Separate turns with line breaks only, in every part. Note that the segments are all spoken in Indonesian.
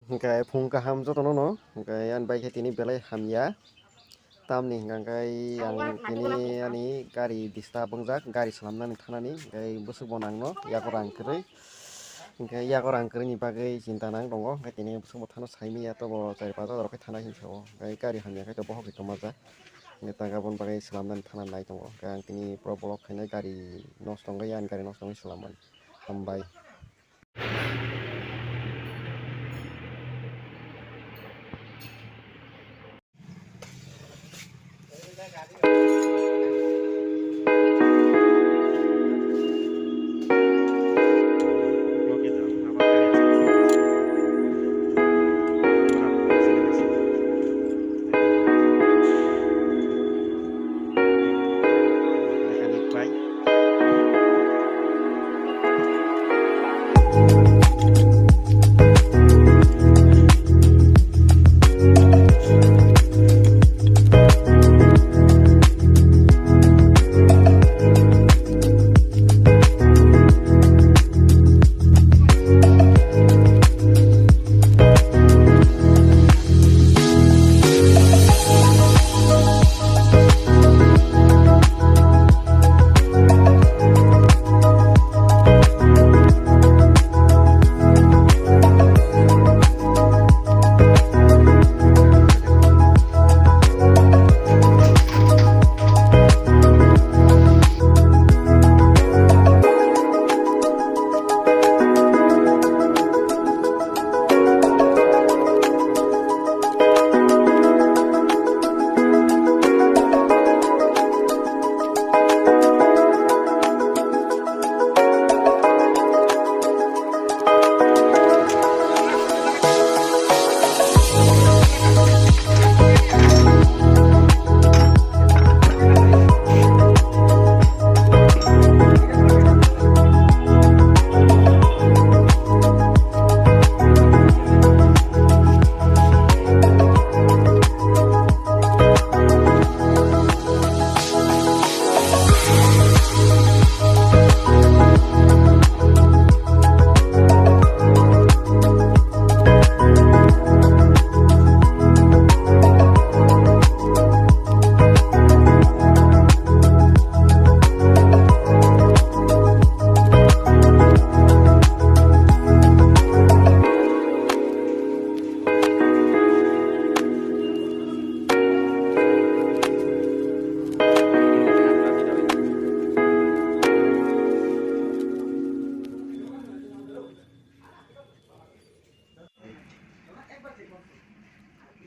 Hingkai phung kaham jotono no hingkai an bike tini belai hamya tamni hingkai yang tini ani gari disturb bongjak gari salamnani thanani hingkai busuk bonang no yakorang kwrwi hingkai yakorang kwrwi ni bagwi chinta nang tongo hingkai tini busuk bo thano saimya tobo chai paja rok thana hinsao hingkai gari hamya khai bohok hai tongmajak hingkai taga bon bagwi salamnani thana nai tongo hingkai ang tini pro bolok khainai gari nosto ongkha yan gari nosto ongkha salamani hambai.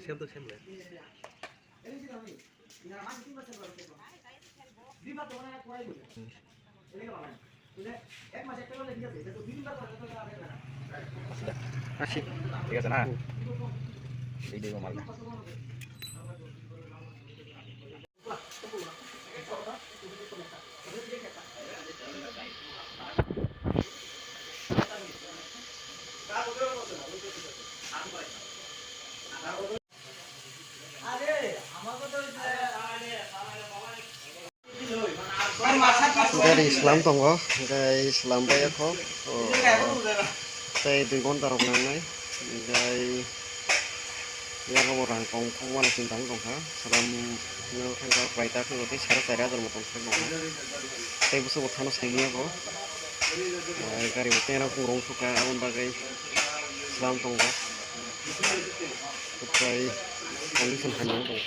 Xem tôi xem đấy. Asik, tiga sana. Video malam.
Gari Islam tongo hingkai Islam baya ko tei 2 gonta rok nangnai hingkai yang orang kong mana cintang tongkha salam no khangka praita khangka tei sara sara jar motong khangka tei busu bothano saimia ko gari botena kurong suka abon bagai Islam tongo tei condition hanang tong